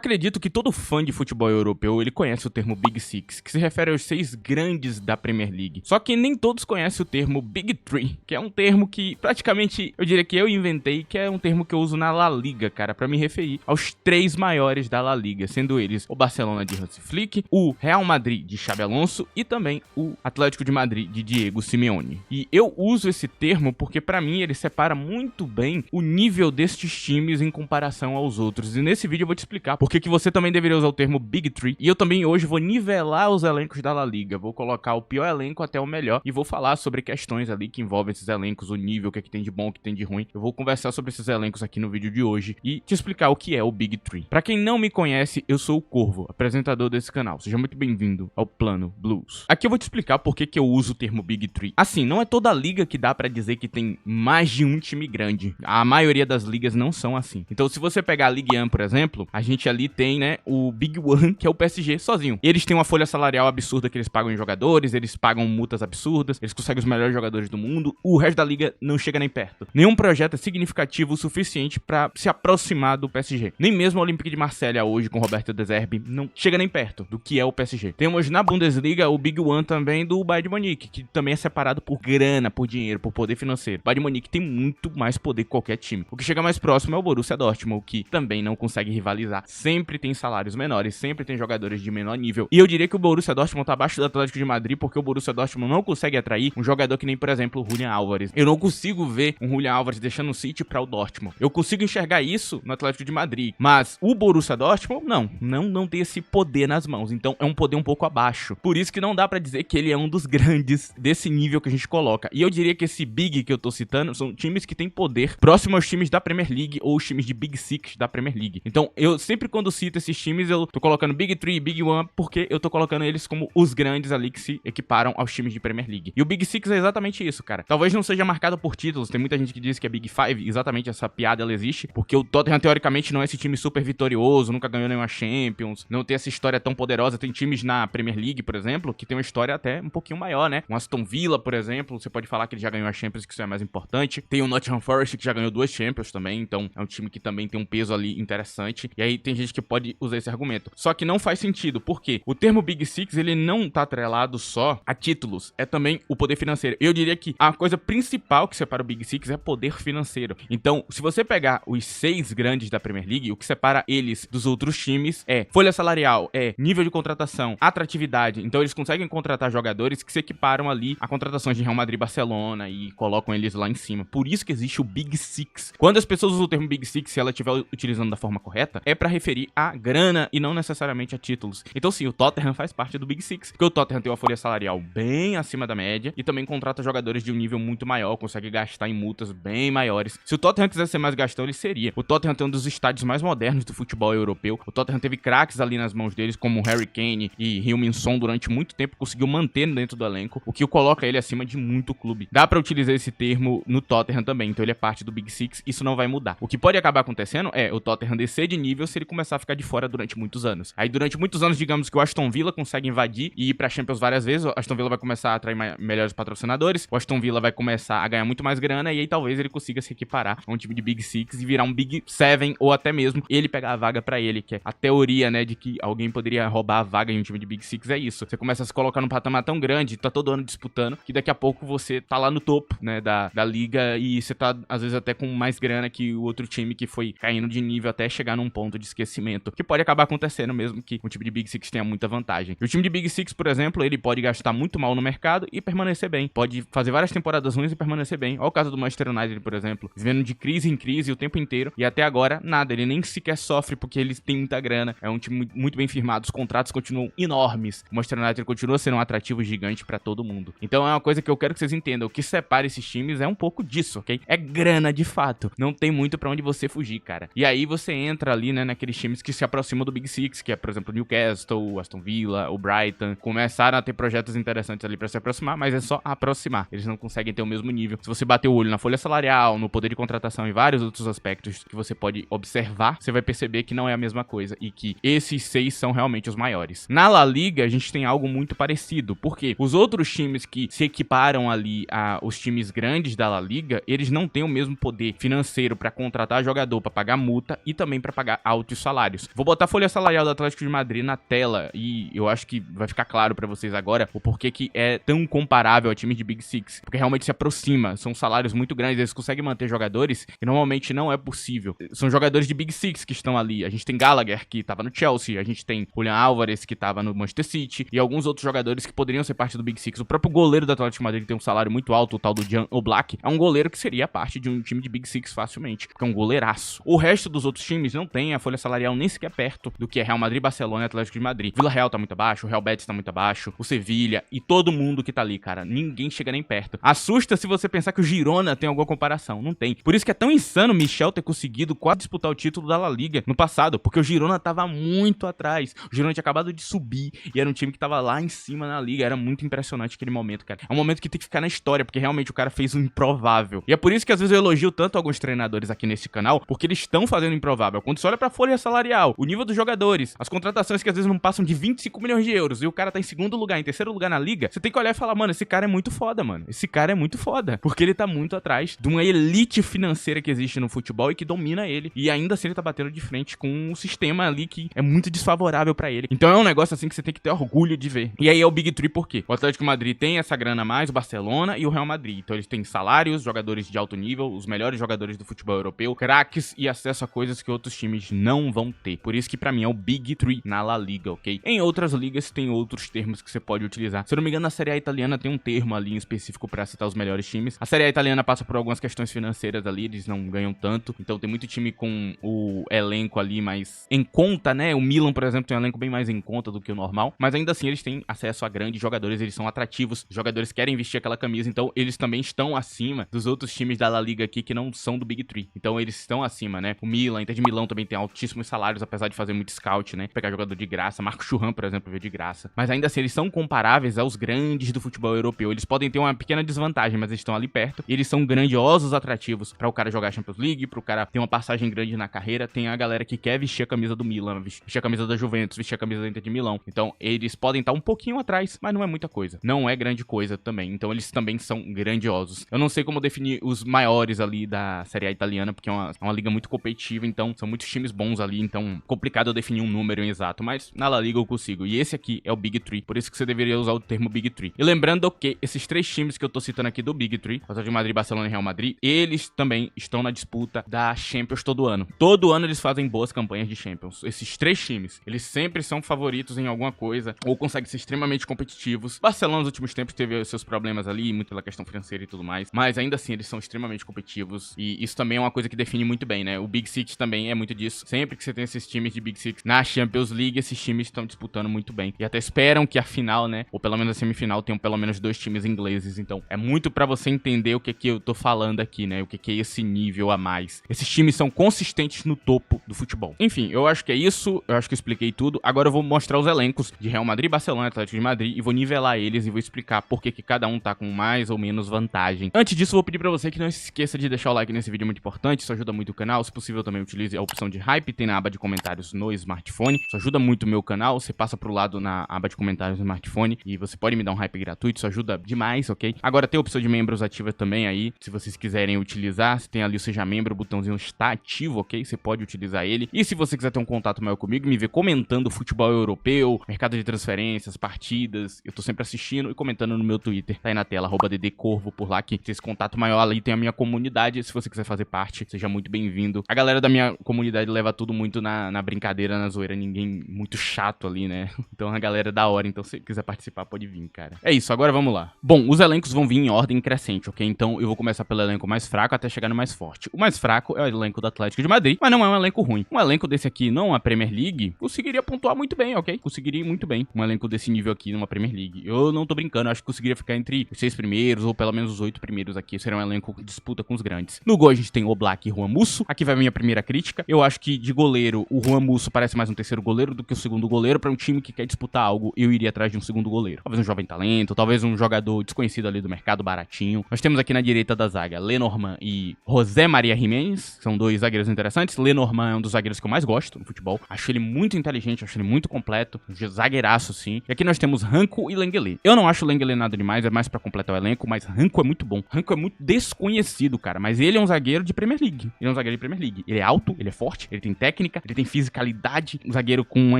Acredito que todo fã de futebol europeu ele conhece o termo Big Six, que se refere aos 6 grandes da Premier League. Só que nem todos conhecem o termo Big Three, que é um termo que praticamente eu diria que eu inventei, que é um termo que eu uso na La Liga, cara, pra me referir aos 3 maiores da La Liga, sendo eles o Barcelona de Hansi Flick, o Real Madrid de Xabi Alonso e também o Atlético de Madrid de Diego Simeone. E eu uso esse termo porque pra mim ele separa muito bem o nível destes times em comparação aos outros. E nesse vídeo eu vou te explicar por que você também deveria usar o termo Big Three. E eu também hoje vou nivelar os elencos da La Liga. Vou colocar o pior elenco até o melhor. E vou falar sobre questões ali que envolvem esses elencos, o nível, o que é que tem de bom, o que tem de ruim. Eu vou conversar sobre esses elencos aqui no vídeo de hoje e te explicar o que é o Big Three. Pra quem não me conhece, eu sou o Corvo, apresentador desse canal. Seja muito bem-vindo ao Plano Blues. Aqui eu vou te explicar por que eu uso o termo Big Three. Assim, não é toda liga que dá pra dizer que tem mais de um time grande. A maioria das ligas não são assim. Então, se você pegar a Ligue 1, por exemplo, a gente ali tem, né, o Big One, que é o PSG sozinho. Eles têm uma folha salarial absurda que eles pagam em jogadores, eles pagam multas absurdas, eles conseguem os melhores jogadores do mundo. O resto da liga não chega nem perto. Nenhum projeto é significativo o suficiente pra se aproximar do PSG. Nem mesmo o Olympique de Marselha hoje, com Roberto De Zerbi, não chega nem perto do que é o PSG. Temos na Bundesliga o Big One também do Bayern de Munique, que também é separado por grana, por dinheiro, por poder financeiro. O Bayern de Munique tem muito mais poder que qualquer time. O que chega mais próximo é o Borussia Dortmund, que também não consegue rivalizar. Sempre tem salários menores, sempre tem jogadores de menor nível. E eu diria que o Borussia Dortmund tá abaixo do Atlético de Madrid, porque o Borussia Dortmund não consegue atrair um jogador que nem, por exemplo, o Julian Álvares. Eu não consigo ver um Julian Álvares deixando o City para o Dortmund. Eu consigo enxergar isso no Atlético de Madrid, mas o Borussia Dortmund, não tem esse poder nas mãos. Então é um poder um pouco abaixo. Por isso que não dá pra dizer que ele é um dos grandes desse nível que a gente coloca. E eu diria que esse Big que eu tô citando são times que têm poder próximo aos times da Premier League ou os times de Big Six da Premier League. Então eu sempre quando cito esses times eu tô colocando Big Three, Big One, porque eu tô colocando eles como os grandes ali que se equiparam aos times de Premier League. E o Big Six é exatamente isso, cara. Talvez não seja marcado por títulos, tem muita gente que diz que é Big Five, exatamente essa piada ela existe, porque o Tottenham teoricamente não é esse time super vitorioso, nunca ganhou nenhuma Champions, não tem essa história tão poderosa. Tem times na Premier League, por exemplo, que tem uma história até um pouquinho maior, né? Um Aston Villa, por exemplo, você pode falar que ele já ganhou a Champions, que isso é mais importante. Tem o Nottingham Forest, que já ganhou 2 Champions também, então é um time que também tem um peso ali interessante. E aí tem gente que pode usar esse argumento. Só que não faz sentido, porque o termo Big Six, ele não tá atrelado só a títulos, é também o poder financeiro. Eu diria que a coisa principal que separa o Big Six é poder financeiro. Então, se você pegar os 6 grandes da Premier League, o que separa eles dos outros times é folha salarial, é nível de contratação, atratividade. Então, eles conseguem contratar jogadores que se equiparam ali a contratações de Real Madrid e Barcelona e colocam eles lá em cima. Por isso que existe o Big Six. Quando as pessoas usam o termo Big Six, se ela estiver utilizando da forma correta, é pra referir a grana e não necessariamente a títulos. Então, sim, o Tottenham faz parte do Big Six, porque o Tottenham tem uma folha salarial bem acima da média e também contrata jogadores de um nível muito maior, consegue gastar em multas bem maiores. Se o Tottenham quisesse ser mais gastão, ele seria. O Tottenham tem um dos estádios mais modernos do futebol europeu. O Tottenham teve craques ali nas mãos deles, como Harry Kane e Heung-min Son durante muito tempo, conseguiu manter dentro do elenco, o que o coloca ele acima de muito clube. Dá pra utilizar esse termo no Tottenham também, então ele é parte do Big Six, isso não vai mudar. O que pode acabar acontecendo é o Tottenham descer de nível se ele começar a ficar de fora durante muitos anos. Aí durante muitos anos, digamos que o Aston Villa consegue invadir e ir pra Champions várias vezes, o Aston Villa vai começar a atrair melhores patrocinadores, o Aston Villa vai começar a ganhar muito mais grana e aí talvez ele consiga se equiparar a um time de Big Six e virar um Big Seven ou até mesmo ele pegar a vaga pra ele, que é a teoria, né, de que alguém poderia roubar a vaga em um time de Big Six. É isso, você começa a se colocar num patamar tão grande, tá todo ano disputando, que daqui a pouco você tá lá no topo, né, da liga e você tá às vezes até com mais grana que o outro time que foi caindo de nível até chegar num ponto de esquecimento, que pode acabar acontecendo mesmo que um time de Big Six tenha muita vantagem. E o time de Big Six, por exemplo, ele pode gastar muito mal no mercado e permanecer bem, pode fazer várias temporadas ruins e permanecer bem. Olha o caso do Manchester United, por exemplo, vivendo de crise em crise o tempo inteiro e até agora nada, ele nem sequer sofre porque eles têm muita grana, é um time muito bem firmado, os contratos continuam enormes, o Manchester United continua sendo um atrativo gigante pra todo mundo. Então é uma coisa que eu quero que vocês entendam, o que separa esses times é um pouco disso, ok? É grana de fato, não tem muito pra onde você fugir, cara. E aí você entra ali, né, naqueles times que se aproximam do Big Six, que é, por exemplo, o Newcastle, o Aston Villa, o Brighton, começaram a ter projetos interessantes ali pra se aproximar, mas é só aproximar, eles não conseguem ter o mesmo nível. Se você bater o olho na folha salarial, no poder de contratação e vários outros aspectos que você pode observar, você vai perceber que não é a mesma coisa e que esses 6 são realmente os maiores. Na La Liga, a gente tem algo muito parecido, porque os outros times que se equiparam ali aos times grandes da La Liga, eles não têm o mesmo poder financeiro pra contratar jogador, pra pagar multa e também pra pagar altos salários. salários. Vou botar a folha salarial do Atlético de Madrid na tela e eu acho que vai ficar claro pra vocês agora o porquê que é tão comparável a times de Big Six, porque realmente se aproxima, são salários muito grandes, eles conseguem manter jogadores que normalmente não é possível. São jogadores de Big Six que estão ali, a gente tem Gallagher que tava no Chelsea, a gente tem Julian Álvares que tava no Manchester City e alguns outros jogadores que poderiam ser parte do Big Six. O próprio goleiro do Atlético de Madrid tem um salário muito alto, o tal do Jan Oblak, é um goleiro que seria parte de um time de Big Six facilmente, porque é um goleiraço. O resto dos outros times não tem a folha salarial nem sequer perto do que é Real Madrid, Barcelona e Atlético de Madrid. Vila Real tá muito abaixo, o Real Betis tá muito abaixo, o Sevilha e todo mundo que tá ali, cara. Ninguém chega nem perto. Assusta se você pensar que o Girona tem alguma comparação. Não tem. Por isso que é tão insano o Michel ter conseguido quase disputar o título da La Liga no passado, porque o Girona tava muito atrás. O Girona tinha acabado de subir e era um time que tava lá em cima na Liga. Era muito impressionante aquele momento, cara. É um momento que tem que ficar na história, porque realmente o cara fez o improvável. E é por isso que às vezes eu elogio tanto alguns treinadores aqui nesse canal, porque eles estão fazendo o improvável. Quando você olha pra folha salarial, o nível dos jogadores, as contratações que às vezes não passam de 25 milhões de euros e o cara tá em segundo lugar, em terceiro lugar na Liga, você tem que olhar e falar, mano, esse cara é muito foda, mano. Esse cara é muito foda. Porque ele tá muito atrás de uma elite financeira que existe no futebol e que domina ele. E ainda assim ele tá batendo de frente com um sistema ali que é muito desfavorável pra ele. Então é um negócio assim que você tem que ter orgulho de ver. E aí é o Big Three por quê? O Atlético de Madrid tem essa grana a mais, o Barcelona e o Real Madrid. Então eles têm salários, jogadores de alto nível, os melhores jogadores do futebol europeu, craques e acesso a coisas que outros times não vão ter. Por isso que pra mim é o Big Three na La Liga, ok? Em outras ligas tem outros termos que você pode utilizar. Se eu não me engano, na Série A italiana tem um termo ali em específico pra citar os melhores times. A Série A italiana passa por algumas questões financeiras ali, eles não ganham tanto. Então tem muito time com o elenco ali mais em conta, né? O Milan, por exemplo, tem um elenco bem mais em conta do que o normal. Mas ainda assim eles têm acesso a grandes jogadores, eles são atrativos. Os jogadores querem vestir aquela camisa, então eles também estão acima dos outros times da La Liga aqui que não são do Big Three. Então eles estão acima, né? O Milan, Inter de Milão também tem altíssimos salários, apesar de fazer muito scout, né? Pegar jogador de graça. Marco Churran, por exemplo, veio de graça. Mas ainda assim, eles são comparáveis aos grandes do futebol europeu. Eles podem ter uma pequena desvantagem, mas eles estão ali perto. E eles são grandiosos atrativos para o cara jogar Champions League, para o cara ter uma passagem grande na carreira. Tem a galera que quer vestir a camisa do Milan, vestir a camisa da Juventus, vestir a camisa da Inter de Milão. Então, eles podem estar um pouquinho atrás, mas não é muita coisa. Não é grande coisa também. Então, eles também são grandiosos. Eu não sei como definir os maiores ali da Série A italiana, porque é uma liga muito competitiva, então são muitos times bons ali, então complicado eu definir um número exato, mas na La Liga eu consigo. E esse aqui é o Big Three, por isso que você deveria usar o termo Big Three. E lembrando que esses três times que eu tô citando aqui do Big Three, Atlético de Madrid, Barcelona e Real Madrid, eles também estão na disputa da Champions todo ano. Todo ano eles fazem boas campanhas de Champions. Esses três times, eles sempre são favoritos em alguma coisa, ou conseguem ser extremamente competitivos. Barcelona nos últimos tempos teve seus problemas ali, muito pela questão financeira e tudo mais, mas ainda assim eles são extremamente competitivos, e isso também é uma coisa que define muito bem, né? O Big Six também é muito disso. Sempre que você tem esses times de Big Six na Champions League, esses times estão disputando muito bem. E até esperam que a final, né, ou pelo menos a semifinal, tenham pelo menos dois times ingleses. Então, é muito pra você entender o que eu tô falando aqui, né? O que é esse nível a mais. Esses times são consistentes no topo do futebol. Enfim, eu acho que é isso. Eu acho que eu expliquei tudo. Agora eu vou mostrar os elencos de Real Madrid, Barcelona e Atlético de Madrid e vou nivelar eles e vou explicar por que cada um tá com mais ou menos vantagem. Antes disso, eu vou pedir pra você que não se esqueça de deixar o like nesse vídeo, muito importante. Isso ajuda muito o canal. Se possível, também utilize a opção de hype, tem na aba de comentários no smartphone. Isso ajuda muito o meu canal. Você passa pro lado na aba de comentários no smartphone e você pode me dar um hype gratuito. Isso ajuda demais, ok? Agora tem a opção de membros ativa também aí. Se vocês quiserem utilizar, se tem ali o Seja Membro, o botãozinho está ativo, ok? Você pode utilizar ele. E se você quiser ter um contato maior comigo, me ver comentando futebol europeu, mercado de transferências, partidas, eu tô sempre assistindo e comentando no meu Twitter. Tá aí na tela, @ddcorvo por lá, que tem esse contato maior ali, tem a minha comunidade. Se você quiser fazer parte, seja muito bem-vindo. A galera da minha comunidade leva tudo muito na brincadeira, na zoeira, ninguém muito chato ali, né? Então a galera é da hora, então se quiser participar pode vir, cara. É isso, agora vamos lá. Bom, os elencos vão vir em ordem crescente, ok? Então eu vou começar pelo elenco mais fraco até chegar no mais forte. O mais fraco é o elenco do Atlético de Madrid, mas não é um elenco ruim. Um elenco desse aqui, não a Premier League, conseguiria pontuar muito bem, ok? Conseguiria ir muito bem. Um elenco desse nível aqui numa Premier League. Eu não tô brincando, acho que conseguiria ficar entre os 6 primeiros ou pelo menos os 8 primeiros aqui. Seria um elenco que disputa com os grandes. No gol a gente tem Oblak e Juan Musso. Aqui vai a minha primeira crítica. Eu acho que de goleiro, o Juan Musso parece mais um terceiro goleiro do que o segundo goleiro. Pra um time que quer disputar algo, eu iria atrás de um segundo goleiro. Talvez um jovem talento, talvez um jogador desconhecido ali do mercado, baratinho. Nós temos aqui na direita da zaga Lenormand e José Maria Jiménez. São dois zagueiros interessantes. Lenormand é um dos zagueiros que eu mais gosto no futebol. Acho ele muito inteligente, acho ele muito completo. Zagueiraço, sim. E aqui nós temos Ranco e Lenglet. Eu não acho o Lenglet nada demais, é mais pra completar o elenco, mas Ranco é muito bom. Ranco é muito desconhecido, cara, mas ele é um zagueiro de Premier League. Ele é um zagueiro de Premier League. Ele é alto, ele é forte, ele tem técnica, técnica, ele tem fisicalidade, um zagueiro com uma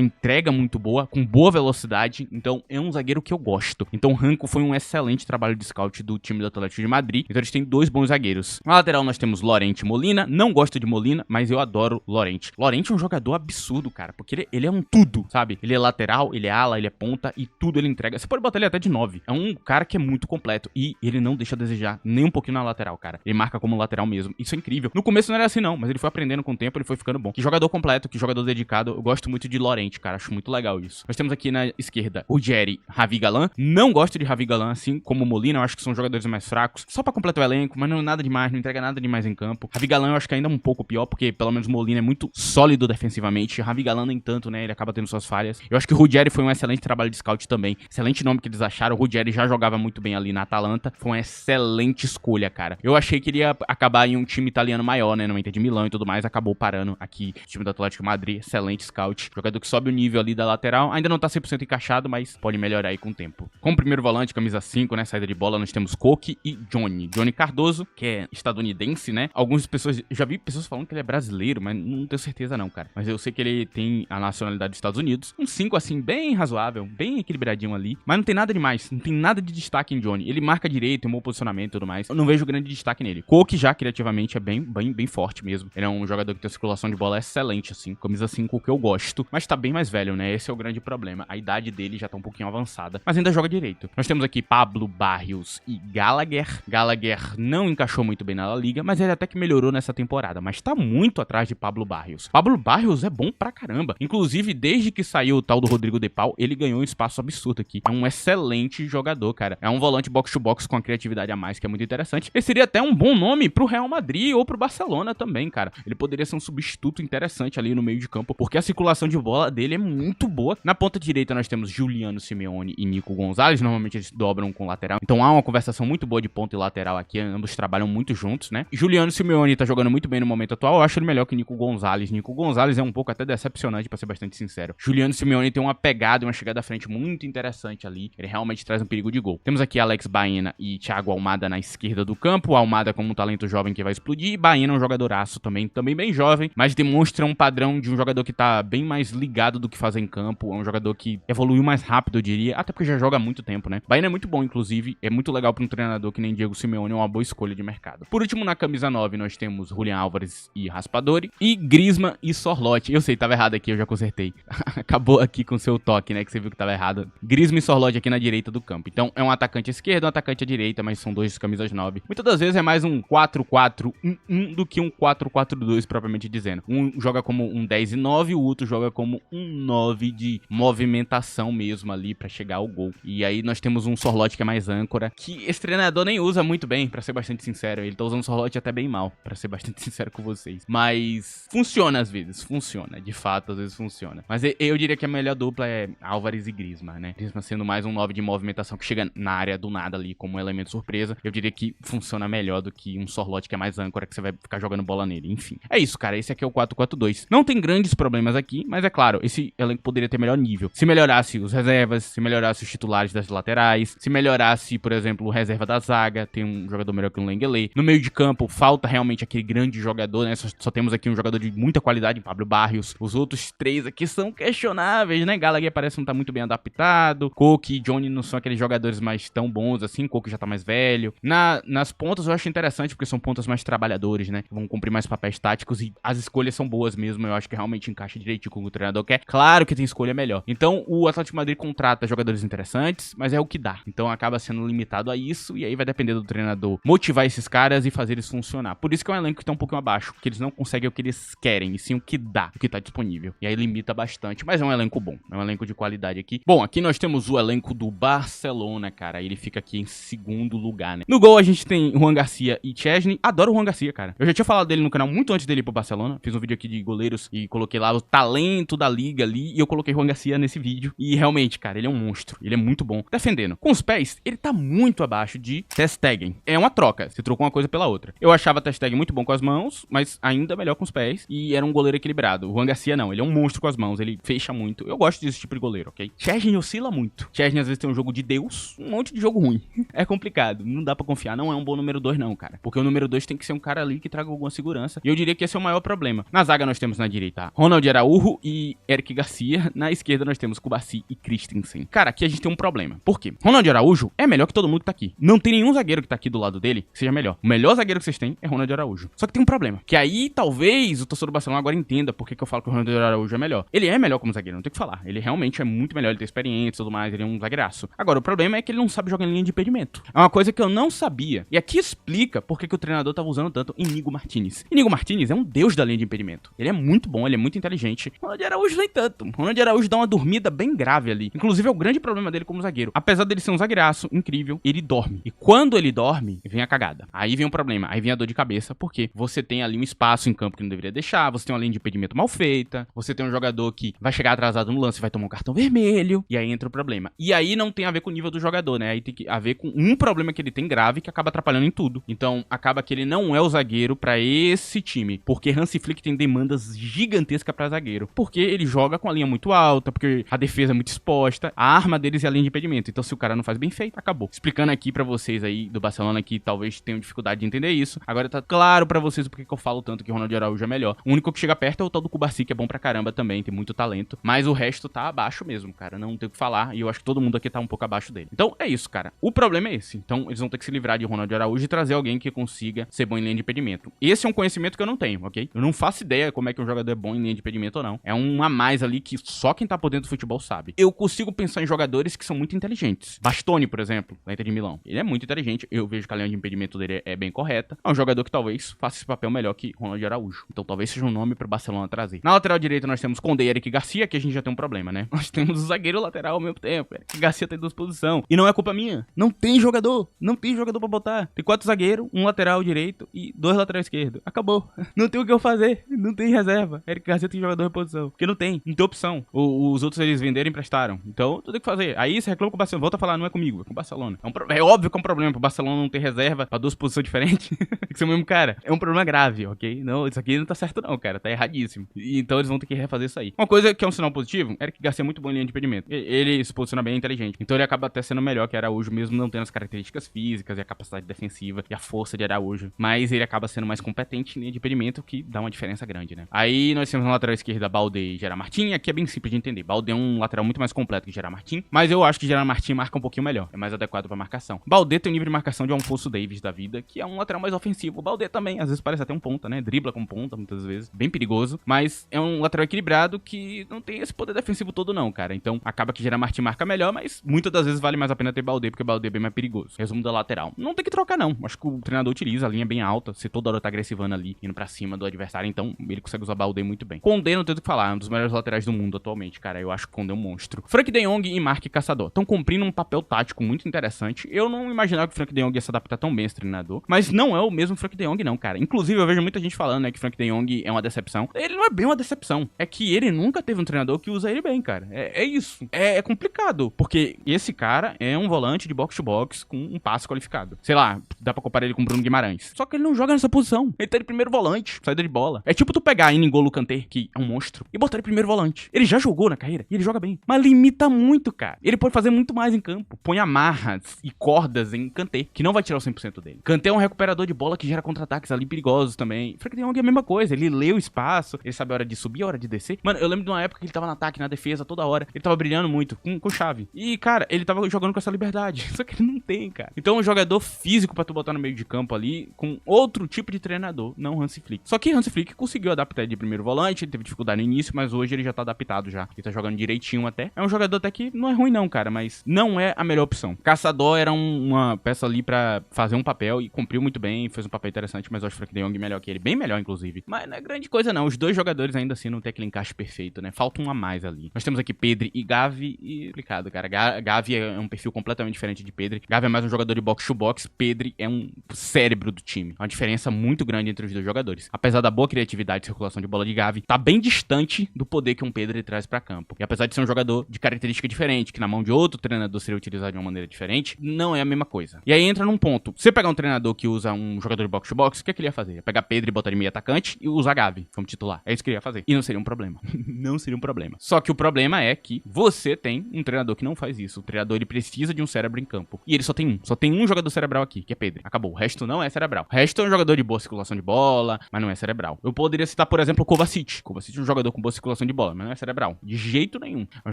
entrega muito boa, com boa velocidade, então é um zagueiro que eu gosto. Então o Ranco foi um excelente trabalho de scout do time do Atlético de Madrid, então eles têm dois bons zagueiros. Na lateral nós temos Llorente e Molina, não gosto de Molina, mas eu adoro Llorente. Llorente é um jogador absurdo, cara, porque ele é um tudo, sabe? Ele é lateral, ele é ala, ele é ponta e tudo ele entrega. Você pode botar ele até de 9. É um cara que é muito completo e ele não deixa a desejar nem um pouquinho na lateral, cara. Ele marca como lateral mesmo. Isso é incrível. No começo não era assim não, mas ele foi aprendendo com o tempo, ele foi ficando bom. Que jogador completo, que jogador dedicado. Eu gosto muito de Llorente, cara. Acho muito legal isso. Nós temos aqui na esquerda o Jerry, Ravi Galan. Não gosto de Ravi Galan, assim como o Molina. Eu acho que são jogadores mais fracos. Só pra completar o elenco, mas não é nada demais, não entrega nada demais em campo. Ravi Galan eu acho que ainda é um pouco pior, porque pelo menos o Molina é muito sólido defensivamente. Ravi Galan nem tanto, né? Ele acaba tendo suas falhas. Eu acho que o Ruggeri foi um excelente trabalho de scout também. Excelente nome que eles acharam. O Ruggeri já jogava muito bem ali na Atalanta. Foi uma excelente escolha, cara. Eu achei que ele ia acabar em um time italiano maior, né? No Inter de Milão e tudo mais. Acabou parando aqui. O time do Atlético de Madrid. Excelente scout. Jogador que sobe o nível ali da lateral. Ainda não tá 100% encaixado, mas pode melhorar aí com o tempo. Como primeiro volante, camisa 5, né? Saída de bola, nós temos Koke e Johnny. Johnny Cardoso, que é estadunidense, né? Algumas pessoas... Já vi pessoas falando que ele é brasileiro, mas não tenho certeza não, cara. Mas eu sei que ele tem a nacionalidade dos Estados Unidos. Um 5, assim, bem razoável. Bem equilibradinho ali. Mas não tem nada demais. Não tem nada de destaque em Johnny. Ele marca direito, tem um bom posicionamento e tudo mais. Eu não vejo grande destaque nele. Koke já, criativamente, é bem forte mesmo. Ele é um jogador que tem circulação de bola excelente, assim. Camisa 5 que eu gosto. Mas tá bem mais velho, né? Esse é o grande problema. A idade dele já tá um pouquinho avançada. Mas ainda joga direito. Nós temos aqui Pablo Barrios e Gallagher. Gallagher não encaixou muito bem na La Liga, mas ele até que melhorou nessa temporada. Mas tá muito atrás de Pablo Barrios. Pablo Barrios é bom pra caramba. Inclusive, desde que saiu o tal do Rodrigo De Paul, ele ganhou um espaço absurdo aqui. É um excelente jogador, cara. É um volante box-to-box com a criatividade a mais, que é muito interessante. Esse seria até um bom nome pro Real Madrid ou pro Barcelona também, cara. Ele poderia ser um substituto interessante ali no meio de campo, porque a circulação de bola dele é muito boa. Na ponta direita nós temos Juliano Simeone e Nico Gonzalez. Normalmente eles dobram com lateral. Então há uma conversação muito boa de ponta e lateral aqui. Ambos trabalham muito juntos, né? Juliano Simeone tá jogando muito bem no momento atual. Eu acho ele melhor que Nico Gonzalez. Nico Gonzalez é um pouco até decepcionante, pra ser bastante sincero. Juliano Simeone tem uma pegada e uma chegada à frente muito interessante ali. Ele realmente traz um perigo de gol. Temos aqui Alex Baena e Thiago Almada na esquerda do campo. Almada como um talento jovem que vai explodir. E Baena é um jogadoraço também bem jovem, mas demonstra um padrão de um jogador que tá bem mais ligado do que faz em campo. É um jogador que evoluiu mais rápido, eu diria, até porque já joga há muito tempo, né? Baena é muito bom, inclusive. É muito legal pra um treinador que nem Diego Simeone, é uma boa escolha de mercado. Por último, na camisa 9, nós temos Julián Álvares e Raspadori. E Griezmann e Sorloth. Eu sei, tava errado aqui, eu já consertei. Acabou aqui com seu toque, né? Que você viu que tava errado. Griezmann e Sorloth aqui na direita do campo. Então, é um atacante à esquerda, um atacante à direita, mas são dois camisas 9. Muitas das vezes é mais um 4-4-1-1 do que um 4-4-2, propriamente dizendo. Um joga como um 10 e 9, o outro joga como um 9 de movimentação mesmo ali pra chegar ao gol. E aí nós temos um Sorloth que é mais âncora, que esse treinador nem usa muito bem, pra ser bastante sincero. Ele tá usando o Sorloth até bem mal, pra ser bastante sincero com vocês. Mas funciona às vezes, funciona. De fato, às vezes funciona. Mas eu diria que a melhor dupla é Álvares e Griezmann, né? Griezmann sendo mais um 9 de movimentação que chega na área do nada ali como um elemento surpresa. Eu diria que funciona melhor do que um Sorloth que é mais âncora, que você vai ficar jogando bola nele. Enfim, é isso, cara. Esse aqui é o 4-4-2. Não tem grandes problemas aqui, mas é claro, esse elenco poderia ter melhor nível. Se melhorasse os reservas, se melhorasse os titulares das laterais, se melhorasse, por exemplo, o reserva da zaga, tem um jogador melhor que o Lenglet. No meio de campo, falta realmente aquele grande jogador, né? Só temos aqui um jogador de muita qualidade, Pablo Barrios. Os outros três aqui são questionáveis, né? Gallagher parece não estar muito bem adaptado. Koke e Johnny não são aqueles jogadores mais tão bons assim. Koke já tá mais velho. Nas pontas eu acho interessante, porque são pontas mais trabalhadores, né? Vão cumprir mais papéis táticos e as escolhas são boas mesmo. Eu acho que realmente encaixa direitinho com o treinador quer. Claro que tem escolha melhor. Então o Atlético de Madrid contrata jogadores interessantes, mas é o que dá. Então acaba sendo limitado a isso e aí vai depender do treinador motivar esses caras e fazer eles funcionar. Por isso que é um elenco que tá um pouquinho abaixo, porque eles não conseguem o que eles querem, e sim o que dá, o que tá disponível. E aí limita bastante, mas é um elenco bom, é um elenco de qualidade aqui. Bom, aqui nós temos o elenco do Barcelona, cara. Ele fica aqui em segundo lugar, né? No gol a gente tem Juan Garcia e Chesney. Adoro o Juan Garcia, cara. Eu já tinha falado dele no canal muito antes dele ir pro Barcelona. Fiz um vídeo aqui de goleiros e coloquei lá o talento da liga ali, e eu coloquei Juan Garcia nesse vídeo. E realmente, cara, ele é um monstro. Ele é muito bom. Defendendo. Com os pés, ele tá muito abaixo de Ter Stegen. É uma troca. Você trocou uma coisa pela outra. Eu achava Ter Stegen muito bom com as mãos, mas ainda melhor com os pés. E era um goleiro equilibrado. O Juan Garcia não. Ele é um monstro com as mãos. Ele fecha muito. Eu gosto desse tipo de goleiro, ok? Chesney oscila muito. Chesney às vezes tem um jogo de Deus, um monte de jogo ruim. É complicado. Não dá pra confiar. Não é um bom número 2 não, cara. Porque o número 2 tem que ser um cara ali que traga alguma segurança. E eu diria que esse é o maior problema. Na zaga nós temos na direita Ronald Araújo e Eric Garcia. Na esquerda nós temos Cubarsí e Christensen. Cara, aqui a gente tem um problema. Por quê? Ronald Araújo é melhor que todo mundo que tá aqui. Não tem nenhum zagueiro que tá aqui do lado dele que seja melhor. O melhor zagueiro que vocês têm é Ronald Araújo. Só que tem um problema. Que aí, talvez, o torcedor do Barcelona agora entenda por que eu falo que o Ronald Araújo é melhor. Ele é melhor como zagueiro, não tem o que falar. Ele realmente é muito melhor, ele tem experiência e tudo mais, ele é um zagueiraço. Agora, o problema é que ele não sabe jogar em linha de impedimento. É uma coisa que eu não sabia. E aqui explica por que o treinador tava usando tanto Íñigo Martínez. Íñigo Martínez é um deus da linha de impedimento. Ele é muito bom, ele é muito inteligente. Ronald Araújo nem tanto. Ronald Araújo dá uma dormida bem grave ali. Inclusive, é o grande problema dele como zagueiro. Apesar dele ser um zagueiraço incrível, ele dorme. E quando ele dorme, vem a cagada. Aí vem um problema, aí vem a dor de cabeça, porque você tem ali um espaço em campo que não deveria deixar, você tem uma linha de impedimento mal feita, você tem um jogador que vai chegar atrasado no lance e vai tomar um cartão vermelho, e aí entra o problema. E aí não tem a ver com o nível do jogador, né? Aí tem que a ver com um problema que ele tem grave que acaba atrapalhando em tudo. Então, acaba que ele não é o zagueiro pra esse time, porque Hansi Flick tem demandas gigantescas pra zagueiro, porque ele joga com a linha muito alta, porque a defesa é muito exposta, a arma deles é a linha de impedimento. Então, se o cara não faz bem feito, acabou. Explicando aqui pra vocês aí do Barcelona que talvez tenham dificuldade de entender isso. Agora tá claro pra vocês porque que eu falo tanto que o Ronald Araújo é melhor. O único que chega perto é o tal do Cubarsí, que é bom pra caramba também, tem muito talento, mas o resto tá abaixo mesmo, cara, não tem o que falar, e eu acho que todo mundo aqui tá um pouco abaixo dele. Então, é isso, cara. O problema é esse. Então, eles vão ter que se livrar de Ronald Araújo e trazer alguém que consiga ser bom em linha de impedimento. Esse é um conhecimento que eu não tenho, ok? Eu não faço ideia como é que um jogador é bom em linha de impedimento ou não. É um a mais ali que só quem tá por dentro do futebol sabe. Eu consigo pensar em jogadores que são muito inteligentes. Bastoni, por exemplo, da Inter de Milão. Ele é muito inteligente, eu vejo que a linha de impedimento dele é bem correta. É um jogador que talvez faça esse papel melhor que Ronald Araújo. Então talvez seja um nome pro Barcelona trazer. Na lateral direita nós temos Condé e Eric Garcia, que a gente já tem um problema, né? Nós temos o zagueiro lateral ao mesmo tempo. Eric Garcia tem 2 posições. E não é culpa minha. Não tem jogador. Não tem jogador pra botar. Tem 4 zagueiros, um lateral direito e 2 lateral esquerdo. Acabou. Não tem o que eu fazer. Não tem reserva. Eric Garcia tem jogador de posição. Porque não tem. Não tem opção. Os outros eles venderam e emprestaram. Então, tu tem que fazer. Aí você reclama com o Barcelona. Volta a falar, não é comigo, é com o Barcelona. É óbvio que é um problema pro Barcelona não ter reserva pra 2 posições diferentes. Tem que ser o mesmo cara. É um problema grave, ok? Não, isso aqui não tá certo não, cara. Tá erradíssimo. E, então eles vão ter que refazer isso aí. Uma coisa que é um sinal positivo, Eric Garcia é muito bom em linha de impedimento. Ele se posiciona bem, inteligente. Então ele acaba até sendo melhor que Araújo, mesmo não tendo as características físicas e a capacidade defensiva e a força de Araújo. Mas ele acaba sendo mais competente em linha de impedimento, que dá uma diferença grande, né? Aí nós temos na lateral esquerda Baldé e Gerard Martin. Aqui é bem simples de entender. Baldé é um lateral muito mais completo que Gerard Martin, mas eu acho que Gerard Martin marca um pouquinho melhor. É mais adequado pra marcação. Baldé tem um nível de marcação de Alfonso Davies da vida, que é um lateral mais ofensivo. O Baldé também, às vezes parece até um ponta, né? Dribla com ponta, muitas vezes. Bem perigoso. Mas é um lateral equilibrado que não tem esse poder defensivo todo não, cara. Então acaba que Gerard Martin marca melhor, mas muitas das vezes vale mais a pena ter Baldé, porque o Baldé é bem mais perigoso. Resumo da lateral. Não tem que trocar não. Acho que o treinador utiliza, a linha é bem alta. Você toda hora tá agressivando ali, indo pra cima do adversário, então ele consegue usar Baldé muito bem. Condé não tem o que falar, é um dos melhores laterais do mundo atualmente, cara. Eu acho que Condé é um monstro. Frank de Jong e Marc Caçador estão cumprindo um papel tático muito interessante. Eu não imaginava que o Frank de Jong ia se adaptar tão bem a esse treinador, mas não é o mesmo Frank de Jong não, cara. Inclusive eu vejo muita gente falando, né, que Frank de Jong é uma decepção. Ele não é bem uma decepção, é que ele nunca teve um treinador que usa ele bem, cara. É isso. É complicado, porque esse cara é um volante de box-to-box com um passe qualificado. Sei lá, dá pra comparar ele com o Bruno Guimarães. Só que ele não joga nessa posição. Ele tá de primeiro volante, saída de bola. É tipo tu pegar a N'Golo Kanté, que é um monstro, e botar ele primeiro volante. Ele já jogou na carreira e ele joga bem, mas limita muito, cara. Ele pode fazer muito mais em campo. Põe amarras e cordas em Kanté, que não vai tirar o 100% dele. Kanté é um recuperador de bola que gera contra-ataques ali perigosos também. Frank de Jong é a mesma coisa. Ele lê o espaço, ele sabe a hora de subir, a hora de descer. Mano, eu lembro de uma época que ele tava no ataque, na defesa, toda hora. Ele tava brilhando muito, com chave. E, cara, ele tava jogando com essa liberdade. Só que ele não tem, cara. Então, um jogador físico pra tu botar no meio de campo ali, com outro tipo de treinador, não Hansi Flick. Só que Hansi Flick conseguiu adaptar ele de primeiro volante, ele teve dificuldade no início, mas hoje ele já tá adaptado já. Ele tá jogando direitinho até. É um jogador até que não é ruim não, cara, mas não é a melhor opção. Caçador era uma peça ali pra fazer um papel e cumpriu muito bem, fez um papel interessante, mas eu acho o Frank de Jong melhor que ele, bem melhor inclusive. Mas não é grande coisa não, os dois jogadores ainda assim não tem aquele encaixe perfeito, né? Falta um a mais ali. Nós temos aqui Pedri e Gavi e complicado, cara. Gavi é um perfil completamente diferente de Pedri. Gavi é mais um jogador de box-to-box, Pedri é um cérebro do time. É uma diferença muito grande entre os dois jogadores. Apesar da boa criatividade e circulação de bola de Gavi, tá bem distante do poder que um Pedri traz pra campo. E apesar de ser um jogador de característica diferente, que na mão de outro treinador seria utilizado de uma maneira diferente, não é a mesma coisa. E aí entra num ponto. Se você pegar um treinador que usa um jogador de box-to-box, o que é que ele ia fazer? Ia pegar Pedri e botar ele meio atacante e usar Gavi como titular. É isso que ele ia fazer. E não seria um problema. Não seria um problema. Só que o problema é que você tem um treinador que não faz isso. O treinador, ele precisa de um cérebro em campo. E ele só tem um. Só tem um jogador cerebral aqui, que é Pedri. Acabou. O resto não é cerebral. O resto é um jogador de boa circulação de bola, mas não é cerebral. Eu poderia citar, por exemplo, o Kovacic. Kovacic é um jogador com boa circulação de bola, mas não é cerebral. De jeito nenhum. É um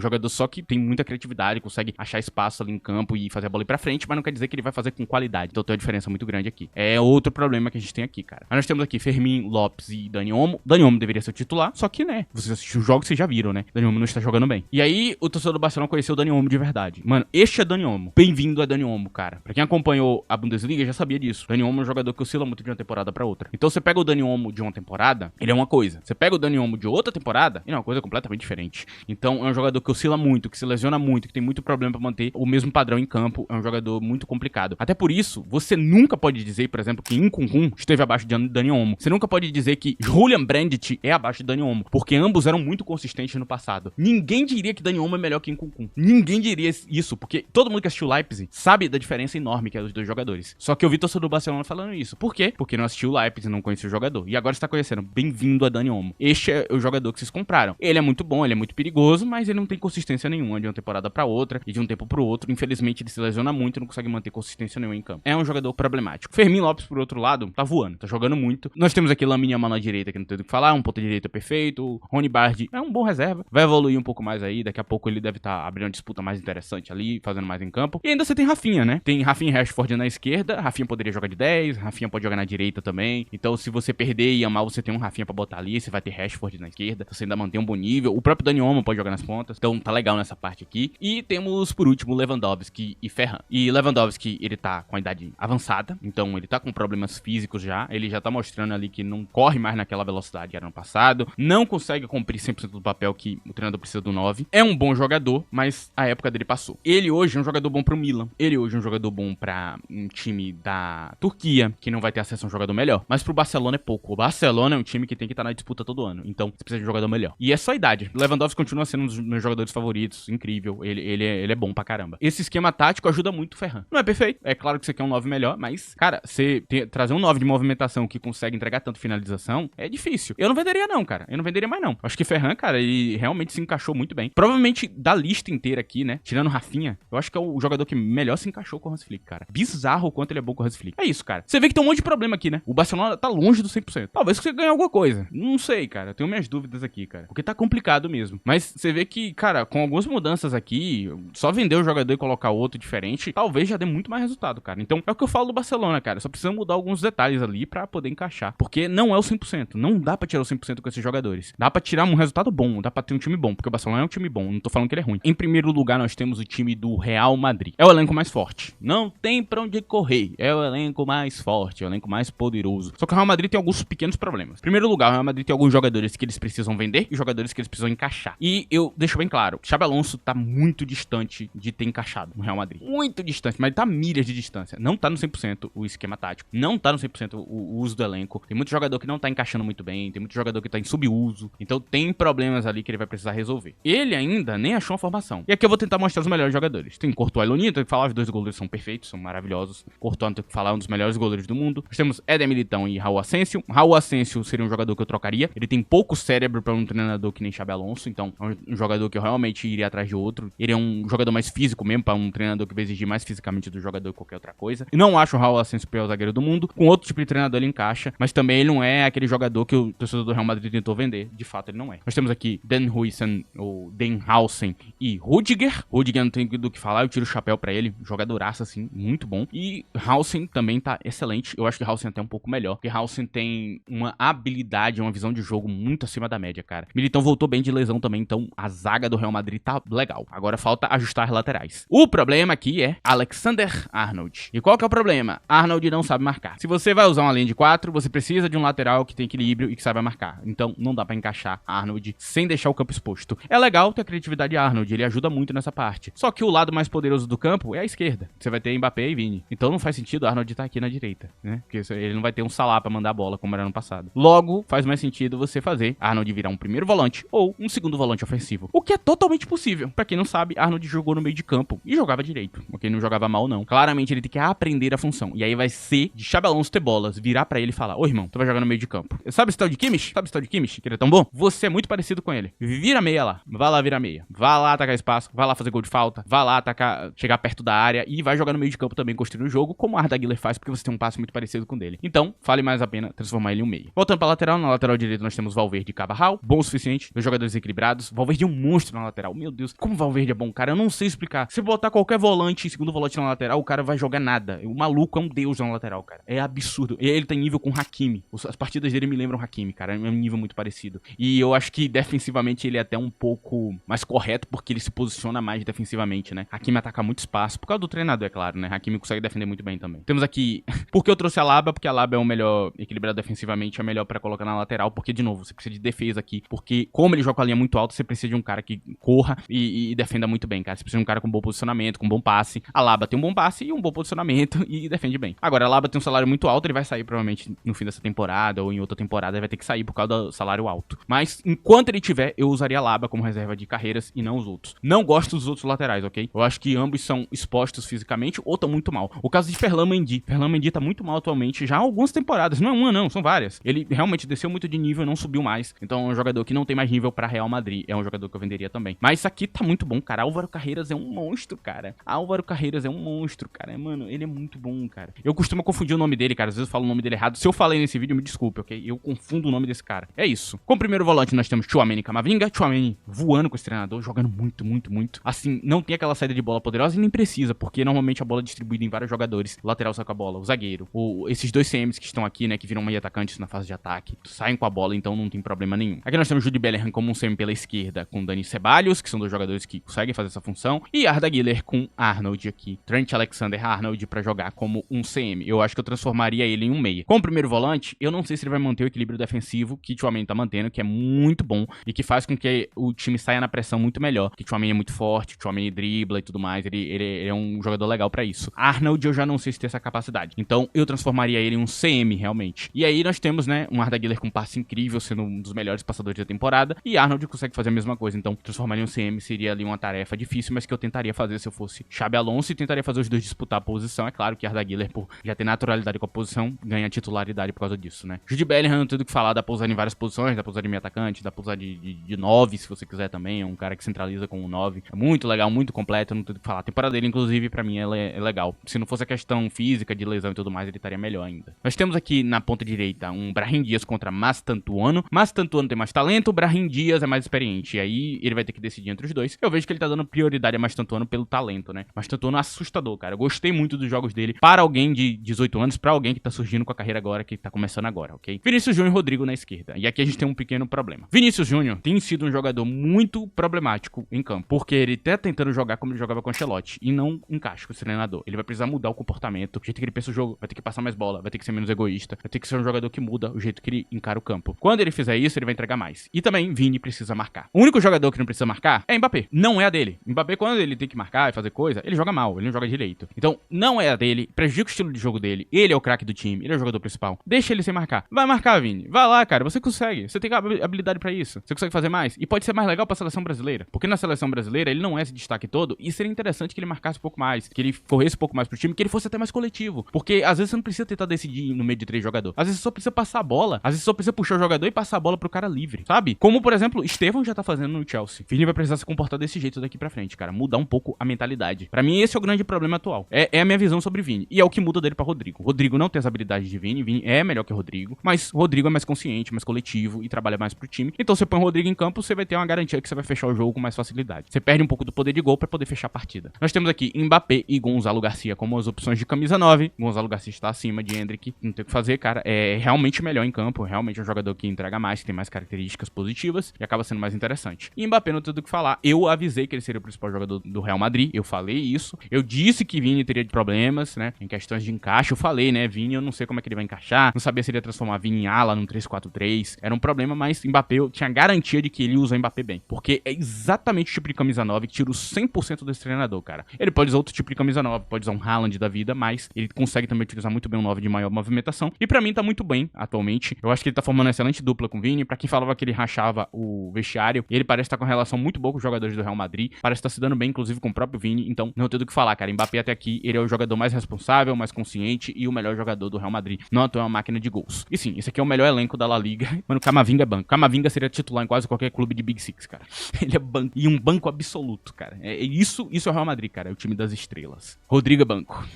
jogador só que tem muita criatividade, consegue achar espaço ali em campo e fazer a bola ir pra frente, mas não quer dizer que ele vai fazer com qualidade. Então tem uma diferença muito grande aqui. É outro problema que a gente tem aqui, cara. Aí nós temos aqui Fermin, Lopes e Dani Olmo. Dani Olmo deveria ser o titular, só que, né, vocês assistiram os jogos, vocês já viram, né? Dani Olmo não está jogando bem. E aí, o torcedor do Barcelona conheceu o Dani Olmo de verdade. Mano, este é Dani Olmo. Bem-vindo a Dani Olmo, cara. Pra quem acompanhou a Bundesliga, já sabia disso. Dani Olmo é um jogador que oscila muito de uma temporada pra outra. Então, você pega o Dani Olmo de uma temporada, ele é uma coisa. Você pega o Dani Olmo de outra temporada, ele é uma coisa completamente diferente. Então, é um jogador que oscila muito, que se lesiona muito, que tem muito problema pra manter o mesmo padrão em campo. É um jogador muito complicado. Até por isso, você nunca pode dizer, por exemplo, que Nkunku esteve abaixo de Dani Olmo. Você nunca pode dizer que Julian Brandt é abaixo de Dani Olmo, porque ambos eram muito consistentes no passado. Ninguém diria que Dani Olmo é melhor que Nkunku. Ninguém diria isso, porque todo mundo que assistiu Leipzig sabe da diferença enorme que é dos dois jogadores. Só que eu vi torcedor do Barcelona falando isso. Por quê? Porque não assistiu Leipzig e não conhecia o jogador. E agora está conhecendo. Bem-vindo a Dani Olmo. Este é o jogador que vocês compraram. Ele é muito bom, ele é muito perigoso, mas ele não tem consistência nenhuma de uma temporada pra outra e de um tempo pro outro. Infelizmente, ele se lesiona muito e não consegue manter consistência nenhuma em campo. É um jogador problemático. Fermin Lopes, por outro lado, tá voando, tá jogando muito. Nós temos aqui Lamine Yamal na direita, que não tem o que falar, um ponta direita perfeito. Rony Bardi é um bom reserva. Vai evoluir um pouco mais aí, daqui a pouco ele deve estar abrindo uma disputa mais interessante ali, fazendo mais em campo. E ainda você tem Rafinha, né? Tem Rafinha e Rashford na esquerda, Rafinha poderia jogar de 10, Rafinha pode jogar na direita também. Então, se você perder e Yamal, você tem um Rafinha pra botar ali, você vai ter Rashford na esquerda, você ainda mantém um bom nível. O próprio Dani Olmo pode jogar nas pontas, então tá legal nessa parte aqui. E temos, por último, Lewandowski e Ferran. E Lewandowski, ele tá com a idade avançada, então ele tá com problemas físicos já, ele já tá mostrando ali que não corre mais naquela velocidade que era no passado, não consegue cumprir 100% do papel que o treinador precisa do 9. É um bom jogador, mas a época dele passou. Ele hoje é um jogador bom pro Milan, ele hoje é um jogador bom pra um time da Turquia, que não vai ter acesso a um jogador melhor, mas pro Barcelona é pouco. O Barcelona é um time que tem que estar na disputa todo ano, então você precisa de um jogador melhor. E é só a idade. Lewandowski continua sendo um dos meus jogadores favoritos, incrível, ele é bom pra caramba. Esse esquema tático ajuda muito o Ferran. Não é perfeito, é claro que você quer um 9 melhor, mas, cara, você trazer um 9 de movimentação que consegue entregar tanto finalização é difícil. Eu não venderia não, cara. Eu não venderia mais não. Acho que Ferran, cara, ele realmente se encaixou muito bem. Provavelmente da lista inteira aqui, né, tirando o Rafinha, eu acho que é o jogador que melhor se encaixou com o Hans Flick, cara. Bizarro o quanto ele é bom com o Hans Flick. É isso, cara. Você vê que tem um monte de problema aqui, né? O Barcelona tá longe do 100%. Talvez você ganhe alguma coisa. Não sei, cara. Eu tenho minhas dúvidas aqui, cara. Porque tá complicado mesmo. Mas você vê que, cara, com algumas mudanças aqui, só vender o jogador e colocar outro diferente, talvez já dê muito mais resultado, cara. Então, é o que eu falo do Barcelona, cara. Só precisa mudar alguns detalhes ali pra poder encaixar. Porque não é o 100%. Não dá pra tirar o 100% com esses jogadores. Dá pra tirar um resultado bom. Dá pra ter um time bom. Porque o Barcelona é um time bom. Não tô falando que ele é ruim. Em primeiro lugar, nós temos o time do Real Madrid. É o elenco mais forte. Não tem pra onde correr. É o elenco mais forte. É o elenco mais poderoso. Só que o Real Madrid tem alguns pequenos problemas. Em primeiro lugar, o Real Madrid tem alguns jogadores que eles precisam vender e jogadores que eles precisam encaixar. E eu deixo bem claro, Xabi Alonso tá muito distante de ter encaixado no Real Madrid. Muito distante, mas tá milhas de distância. Não tá no 100% o esquema tático. Não tá no 100% o uso do elenco. Tem muito jogador que não tá encaixando muito bem. Tem muito jogador que tá em subuso. Então tem problemas ali que ele vai precisar resolver. Ele ainda nem achou uma formação. E aqui eu vou tentar mostrar os melhores jogadores. Tem Courtois e Lunin, tem que falar, os dois goleiros são perfeitos, são maravilhosos. Courtois, não tem que falar, é um dos melhores goleiros do mundo. Nós temos Éder Militão e Raul Asensio. Raul Asensio seria um jogador que eu trocaria. Ele tem pouco cérebro pra um treinador que nem Xabi Alonso, então é um jogador que eu realmente iria atrás de outro. Ele é um jogador mais físico mesmo, pra um treinador que vai exigir mais fisicamente do jogador que qualquer outra coisa. E não acho o Raul Asensio o pior zagueiro do mundo. Com outro tipo de treinador ele encaixa, mas também ele não é aquele jogador que o torcedor do Real Madrid tentou vender. De fato ele não é. Nós temos aqui Dan Huijsen, ou Den Hausen e Rudiger. Rudiger não tem do que falar, eu tiro o chapéu pra ele. Jogadoraço assim, muito bom. E Hausen também tá excelente. Eu acho que Hausen é até um pouco melhor, porque Hausen tem uma habilidade, uma visão de jogo muito acima da média, cara. Militão voltou bem de lesão também, então a zaga do Real Madrid tá legal. Agora falta ajustar as laterais. O problema aqui é Alexander-Arnold. E qual que é o problema? Arnold não sabe marcar. Se você vai usar uma linha de 4, você precisa de um lateral que tem equilíbrio e que saiba marcar. Então não dá pra encaixar Arnold sem deixar o campo exposto. É legal ter a criatividade de Arnold, ele ajuda muito nessa parte. Só que o lado mais poderoso do campo é a esquerda. Você vai ter Mbappé e Vini. Então não faz sentido Arnold estar aqui na direita, né? Porque ele não vai ter um Salah pra mandar a bola como era no passado. Logo, faz mais sentido você fazer Arnold virar um primeiro volante ou um segundo volante ofensivo. O que é totalmente possível. Pra quem não sabe, Arnold jogou no meio de campo e jogava direito. Ok, não jogava mal não. Claramente ele tem que aprender a função. E aí vai ser de Xabi Alonso ter bolas, virar pra ele e falar: ô irmão, tu vai jogar no meio de campo. Sabe esse tal de Kimmich? Sabe esse tal de Kimmich? Que ele é tão bom? Você é muito parecido com ele. Vira meia lá. Vai lá virar meia. Vai lá atacar espaço. Vai lá fazer gol de falta. Vai lá atacar, chegar perto da área e vai jogar no meio de campo também, construindo o jogo, como o Arda Güler faz, porque você tem um passe muito parecido com o dele. Então, vale mais a pena transformar ele em um meia. Voltando pra lateral na lateral direita nós temos Valverde e Carvajal, bom o suficiente, dois jogadores equilibrados. Valverde é um monstro na lateral, meu Deus, como o Valverde é bom, cara, eu não sei explicar. Se botar qualquer volante, segundo volante na lateral, o cara vai jogar nada. O maluco é um deus na lateral, cara. É absurdo. E ele tem nível com Hakimi. As partidas dele me lembram Hakimi, cara, é um nível muito parecido. E eu acho que defensivamente ele é até um pouco mais correto, porque ele se posiciona mais defensivamente, né? Hakimi ataca muito espaço, por causa do treinador, é claro, né? Hakimi consegue defender muito bem também. Temos aqui, porque eu trouxe a Alaba, porque a Alaba é o melhor equilibrado defensivamente, é melhor pra colocar na lateral, porque, de novo, você precisa de defesa aqui, porque como ele joga com a linha muito alta, você precisa de um cara que corra e defenda muito bem, cara. Você precisa de um cara com bom posicionamento, com bom passe. A Alaba tem um bom passe e um bom posicionamento e defende bem. Agora, a Alaba tem um salário muito alto, ele vai sair provavelmente no fim dessa temporada ou em outra temporada, ele vai ter que sair por causa do salário alto. Mas, enquanto ele tiver, eu usaria a Alaba como reserva de carreiras e não os outros. Não gosto dos outros laterais, ok? Eu acho que ambos são expostos fisicamente ou estão muito mal. O caso de Ferland Mendy. Ferland Mendy tá muito mal atualmente, já há algumas temporadas. Não é uma, não, são várias. Ele realmente desceu muito de nível e não subiu mais. Então é um jogador que não tem mais nível pra Real Madrid. É um jogador que eu venderia também. Mas isso aqui tá muito bom, cara. Álvaro Carreiras é um monstro, cara. Álvaro Carreiras é um monstro, cara. Mano, ele é muito bom, cara. Eu costumo confundir o nome dele, cara. Às vezes eu falo o nome dele errado. Se eu falei nesse vídeo, me desculpe, ok? Eu confundo o nome desse cara. É isso. Como primeiro volante, nós temos Tchouaméni e Camavinga. Tchouaméni voando com esse treinador, jogando muito, muito, muito. Assim, não tem aquela saída de bola poderosa e nem precisa, porque normalmente a bola é distribuída em vários jogadores. O lateral sai com a bola, o zagueiro, esses dois CMs que estão aqui, né, que viram meio atacantes na fase de ataque, saem com a bola, então não tem problema nenhum. Aqui nós temos Jude Bellingham como um CM pela esquerda, com Dani Ceballos, que são dois jogadores que conseguem fazer essa função, e Arda Güler com Arnold aqui. Trent Alexander-Arnold pra jogar como um CM. Eu acho que eu transformaria ele em um meia. Como primeiro volante, eu não sei se ele vai manter o equilíbrio defensivo que Tchouaméni tá mantendo, que é muito bom e que faz com que o time saia na pressão muito melhor. Que Tchouaméni é muito forte, Tchouaméni dribla e tudo mais, ele é um jogador legal pra isso. Arnold eu já não sei se tem essa capacidade. Então eu transformaria ele em um CM realmente. E aí nós temos, né, um Arda Güler com passe incrível, sendo um dos melhores passadores da temporada, e Arnold consegue fazer a mesma coisa. Então transformar em um CM seria ali uma tarefa difícil, mas que eu tentaria fazer se eu fosse Xabi Alonso, e tentaria fazer os dois disputar a posição. É claro que Arda Güler, por já ter naturalidade com a posição, ganha titularidade por causa disso, né? Jude Bellingham, não tem o que falar, dá pra usar em várias posições, dá pra usar de meio atacante, dá pra usar de 9, se você quiser também, é um cara que centraliza com o 9, é muito legal, muito completo, não tem o que falar. A temporada dele, inclusive, pra mim, ela é legal. Se não fosse a questão física, de lesão e tudo mais, ele estaria melhor ainda. Nós temos aqui na ponta direita um Brahim Dias contra Mastantuono. Mastantuono tem mais talento, o Brahim Dias é mais experiente, e aí ele vai ter que decidir entre os dois. Eu vejo que ele tá dando prioridade a Mastantuono pelo talento, né? Mastantuono é assustador, cara. Eu gostei muito dos jogos dele para alguém de 18 anos, pra alguém que tá surgindo com a carreira agora, que tá começando agora, ok? Vinícius Júnior e Rodrigo na esquerda. E aqui a gente tem um pequeno problema. Vinícius Júnior tem sido um jogador muito problemático em campo, porque ele tá tentando jogar como ele jogava com o Ancelotti e não encaixa com esse treinador. Ele vai precisar mudar o comportamento, o jeito que ele pensa o jogo, vai ter que passar mais bola, vai ter que ser menos egoísta, vai ter que ser um jogador que muda o jeito que ele encara o campo. Quando ele fizer isso, ele vai entregar mais. E também, Vini precisa marcar. O único jogador que não precisa marcar é Mbappé. Não é a dele. Mbappé, quando ele tem que marcar e fazer coisa, ele joga mal, ele não joga direito. Então, não é a dele, prejudica o estilo de jogo dele. Ele é o craque do time, ele é o jogador principal. Deixa ele sem marcar. Vai marcar, Vini. Vai lá, cara, você consegue. Você tem habilidade pra isso. Você consegue fazer mais. E pode ser mais legal pra seleção brasileira. Porque na seleção brasileira, ele não é esse destaque todo, e seria interessante que ele marcasse um pouco mais, que ele corresse um pouco mais pro time, que ele fosse até mais coletivo. Porque às vezes você não precisa tentar decidir no meio de 3 jogadores. Às vezes você só precisa passar a bola. Às vezes você só precisa puxar o jogador e passar a bola pro cara livre, sabe? Como, por exemplo, Estevão já tá fazendo no Chelsea. Vini vai precisar se comportar desse jeito daqui pra frente, cara. Mudar um pouco a mentalidade. Pra mim, esse é o grande problema atual. É a minha visão sobre Vini. E é o que muda dele pra Rodrigo. Rodrigo não tem as habilidades de Vini. Vini é melhor que Rodrigo. Mas Rodrigo é mais consciente, mais coletivo e trabalha mais pro time. Então você põe o Rodrigo em campo, você vai ter uma garantia que você vai fechar o jogo com mais facilidade. Você perde um pouco do poder de gol pra poder fechar a partida. Nós temos aqui Mbappé e Gonzalo Garcia como as opções de camisa 9. Gonzalo Garcia está acima de Endrick. Não tem o que fazer, cara. É realmente melhor em campo. Realmente é um jogador que entrega mais, que tem mais características positivas e acaba sendo mais interessante. E Mbappé não tem o que falar. Eu avisei que ele seria o principal jogador do Real Madrid. Eu falei isso. Eu disse que Vini teria problemas, né? Em questões de encaixe. Eu falei, né? Vini, eu não sei como é que ele vai encaixar. Não sabia se ele ia transformar Vini em ala num 3-4-3. Era um problema, mas Mbappé, eu tinha garantia de que ele usa Mbappé bem. Porque é exatamente o tipo de camisa 9 que tira o 100% desse treinador, cara. Ele pode usar outro tipo de camisa 9, pode usar um Haaland da vida, mas ele consegue também utilizar muito bem um 9 de maior movimentação. E pra mim tá muito bem atualmente. Eu acho que ele tá formando uma excelente dupla com o Vini. Pra quem falava que ele rachava o vestiário, ele parece estar com uma relação muito boa com os jogadores do Real Madrid. Parece estar se dando bem, inclusive, com o próprio Vini. Então, não tenho do que falar, cara. Mbappé até aqui, ele é o jogador mais responsável, mais consciente e o melhor jogador do Real Madrid. Não é uma máquina de gols. E sim, esse aqui é o melhor elenco da La Liga. Mano, Camavinga é banco. Camavinga seria titular em quase qualquer clube de Big Six, cara. Ele é banco. E um banco absoluto, cara. Isso é o Real Madrid, cara. É o time das estrelas. Rodrigo é banco.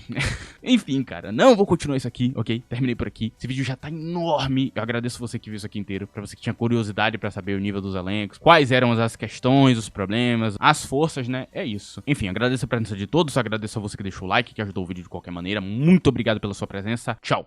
Enfim, cara. Não vou continuar isso aqui, ok? Terminei por aqui. Esse vídeo já tá enorme. agradeço você que viu isso aqui inteiro, pra você que tinha curiosidade pra saber o nível dos elencos, quais eram as questões, os problemas, as forças, né? É isso. Enfim, agradeço a presença de todos, agradeço a você que deixou o like, que ajudou o vídeo de qualquer maneira. Muito obrigado pela sua presença. Tchau!